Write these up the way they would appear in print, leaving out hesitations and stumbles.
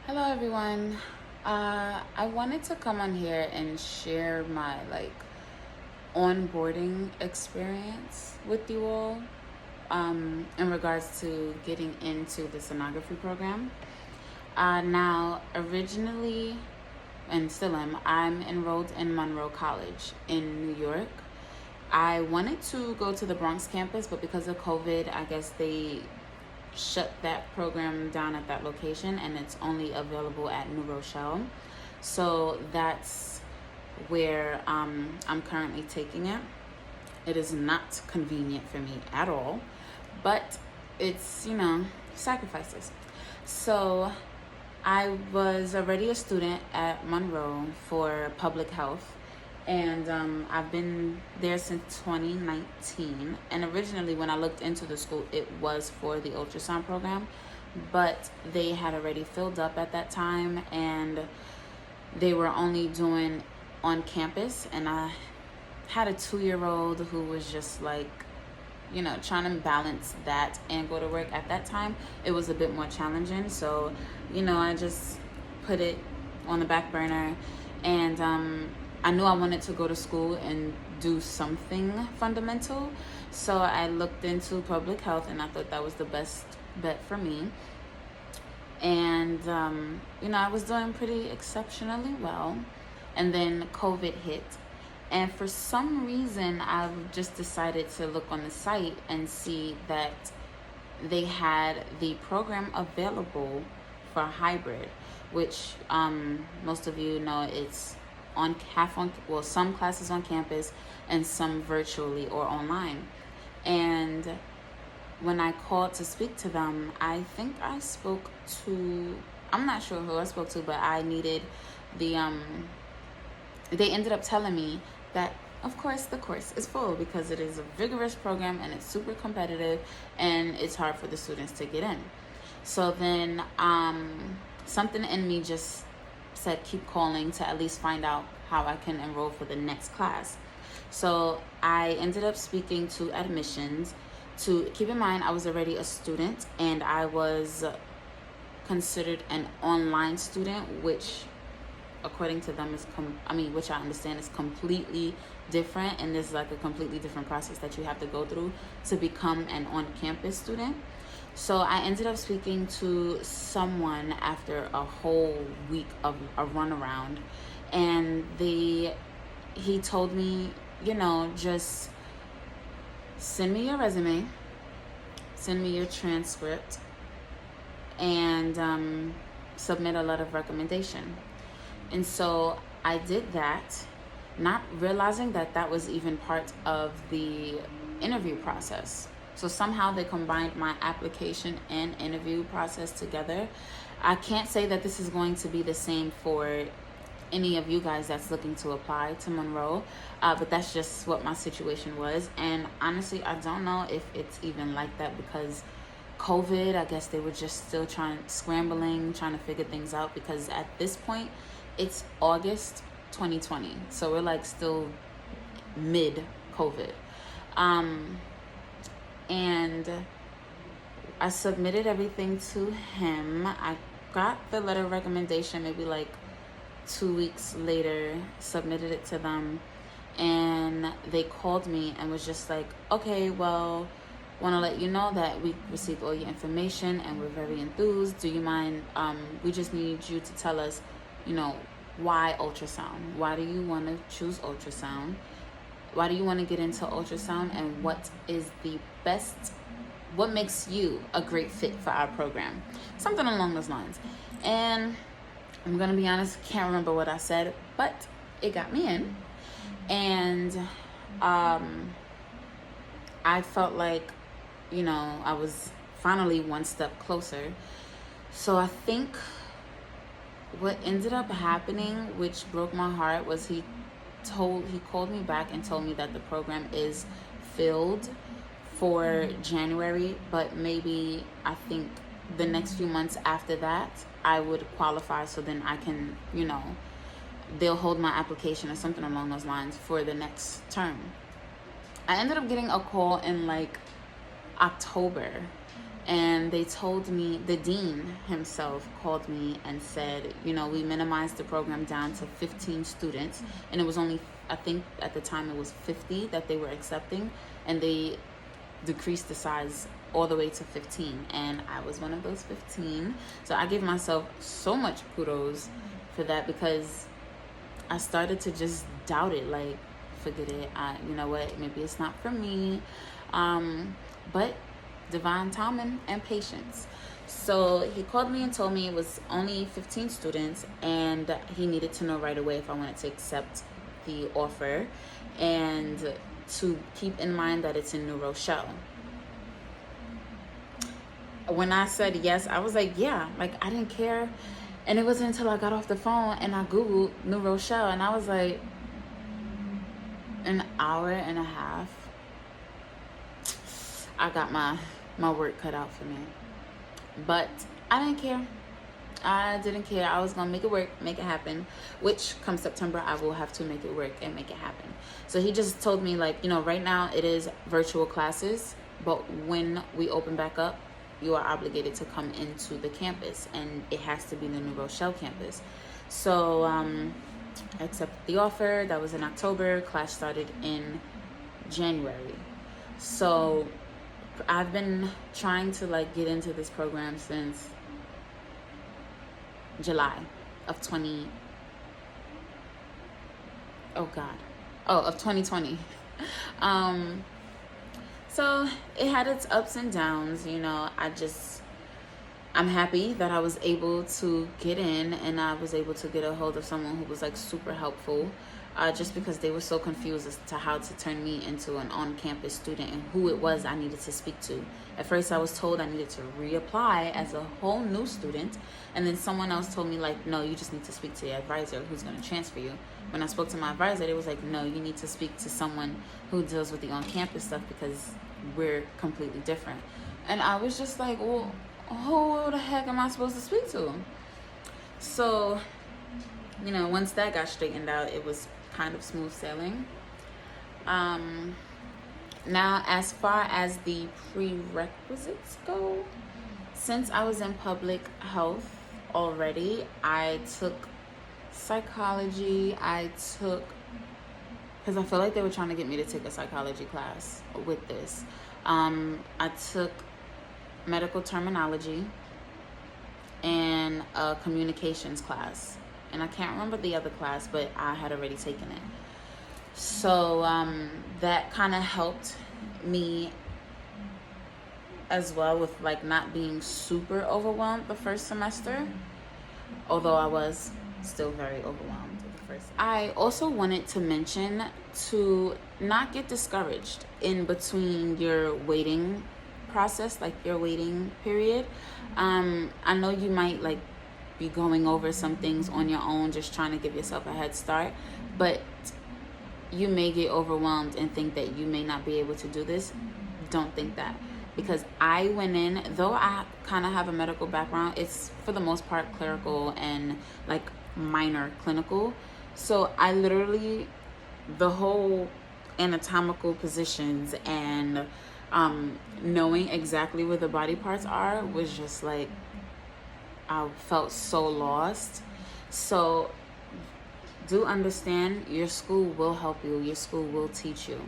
Hello everyone. I wanted to come on here and share my onboarding experience with you all in regards to getting into the sonography program. Now, originally, and still am, I'm enrolled in Monroe College in New York. I wanted to go to the Bronx campus, but because of COVID, I guess they shut that program down at that location and it's only available at New Rochelle. So that's where I'm currently taking it. It is not convenient for me at all, but it's, sacrifices. So I was already a student at Monroe for public health, and I've been there since 2019. And originally, when I looked into the school, it was for the ultrasound program, but they had already filled up at that time, and they were only doing on campus. And I had a 2-year-old who was just trying to balance that and go to work. At that time, it was a bit more challenging. So, I just put it on the back burner, and I knew I wanted to go to school and do something fundamental. So I looked into public health, and I thought that was the best bet for me. And, I was doing pretty exceptionally well. And then COVID hit. And for some reason, I've just decided to look on the site and see that they had the program available for hybrid, which most of you know it's some classes on campus and some virtually or online. And when I called to speak to them, I'm not sure who I spoke to, but I needed they ended up telling me that, of course, the course is full because it is a vigorous program and it's super competitive and it's hard for the students to get in. So then something in me just said keep calling to at least find out how I can enroll for the next class. So I ended up speaking to admissions. To keep in mind, I was already a student and I was considered an online student, which according to them which I understand is completely different, and there's a completely different process that you have to go through to become an on-campus student. So I ended up speaking to someone after a whole week of a runaround, and he told me, just send me your resume, send me your transcript, and submit a letter of recommendation. And so I did that, not realizing that that was even part of the interview process. So somehow they combined my application and interview process together. I can't say that this is going to be the same for any of you guys that's looking to apply to Monroe, but that's just what my situation was. And honestly, I don't know if it's even like that because COVID, I guess they were just still trying to figure things out, because at this point, it's August 2020. So we're still mid-COVID. And I submitted everything to him. I got the letter of recommendation maybe 2 weeks later, submitted it to them, and they called me and was just like, okay, well, want to let you know that we received all your information and we're very enthused. Do you mind? We just need you to tell us, why ultrasound? Why do you want to choose ultrasound? Why do you want to get into ultrasound? And what makes you a great fit for our program? Something along those lines. And I'm going to be honest, can't remember what I said, but it got me in. And I felt like, I was finally one step closer. So I think what ended up happening, which broke my heart, was he called me back and told me that the program is filled for January, but maybe I think the next few months after that I would qualify, so then I can, they'll hold my application or something along those lines for the next term. I ended up getting a call in October, And they told me, the dean himself called me and said, we minimized the program down to 15 students, and it was only, I think at the time it was 50 that they were accepting, and they decreased the size all the way to 15, and I was one of those 15. So I give myself so much kudos for that, because I started to just doubt it, like, forget it, you know what, maybe it's not for me, but divine timing and patience. So he called me and told me it was only 15 students, and he needed to know right away if I wanted to accept the offer, and to keep in mind that it's in New Rochelle. When I said yes, I was like, yeah, like, I didn't care. And it wasn't until I got off the phone and I Googled New Rochelle, and I was like, an hour and a half. I got my work cut out for me. But I didn't care. I didn't care. I was going to make it work, make it happen, which come September, I will have to make it work and make it happen. So he just told me, like, right now it is virtual classes, but when we open back up, you are obligated to come into the campus, and it has to be the New Rochelle campus. So I accepted the offer. That was in October. Class started in January. So I've been trying to, like, get into this program since July of 2020. So it had its ups and downs, I'm happy that I was able to get in, and I was able to get a hold of someone who was, like, super helpful, just because they were so confused as to how to turn me into an on-campus student and who it was I needed to speak to. At first I was told I needed to reapply as a whole new student, and then someone else told me, like, no, you just need to speak to your advisor who's going to transfer you. When I spoke to my advisor, they was like, no, you need to speak to someone who deals with the on-campus stuff, because we're completely different. And I was just like, well, who the heck am I supposed to speak to? So, once that got straightened out, it was kind of smooth sailing. Now, as far as the prerequisites go, since I was in public health already, I took psychology. Because I feel like they were trying to get me to take a psychology class with this. I took medical terminology and a communications class. And I can't remember the other class, but I had already taken it. So that kind of helped me as well with, like, not being super overwhelmed the first semester, although I was still very overwhelmed the first. I also wanted to mention to not get discouraged in between your waiting process, like your waiting period. I know you might, like, be going over some things on your own, just trying to give yourself a head start, but you may get overwhelmed and think that you may not be able to do this. Don't think that, because I went in, though I kind of have a medical background, it's for the most part clerical and, like, minor clinical. So I literally, the whole anatomical positions and knowing exactly where the body parts are was just like, I felt so lost. So do understand, your school will help you. Your school will teach you.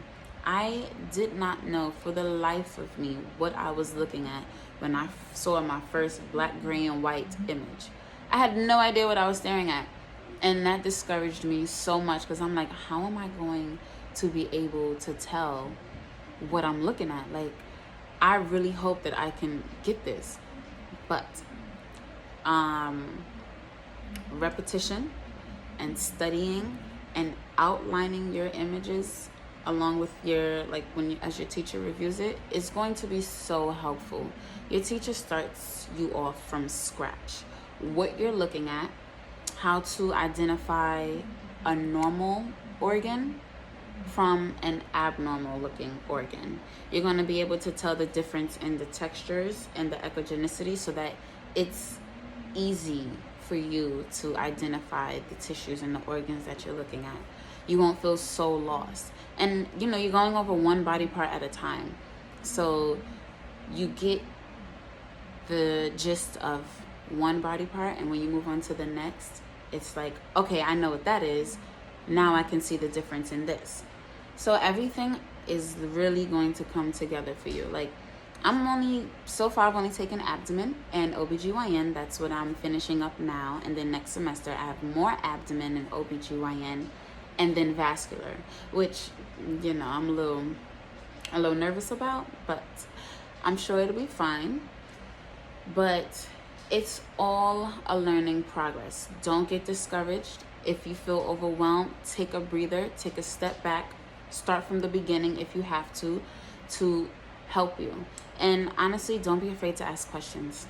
I did not know for the life of me what I was looking at when I saw my first black, gray, and white image. I had no idea what I was staring at. And that discouraged me so much, because I'm like, how am I going to be able to tell what I'm looking at? Like, I really hope that I can get this. But repetition and studying and outlining your images along with your, like, as your teacher reviews it, is going to be so helpful. Your teacher starts you off from scratch. What you're looking at, how to identify a normal organ from an abnormal looking organ. You're going to be able to tell the difference in the textures and the echogenicity, so that it's easy for you to identify the tissues and the organs that you're looking at. You won't feel so lost. And you're going over one body part at a time, so you get the gist of one body part, and when you move on to the next, it's like, okay, I know what that is. Now I can see the difference in this. So everything is really going to come together for you. Like, so far I've only taken abdomen and OBGYN. That's what I'm finishing up now. And then next semester I have more abdomen and OBGYN, and then vascular, which, I'm a little nervous about, but I'm sure it'll be fine. But it's all a learning progress. Don't get discouraged. If you feel overwhelmed, take a breather, take a step back, start from the beginning if you have to help you. And honestly, don't be afraid to ask questions.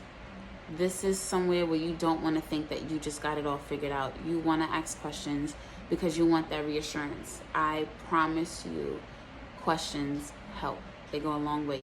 This is somewhere where you don't want to think that you just got it all figured out. You want to ask questions because you want that reassurance. I promise you, questions help. They go a long way.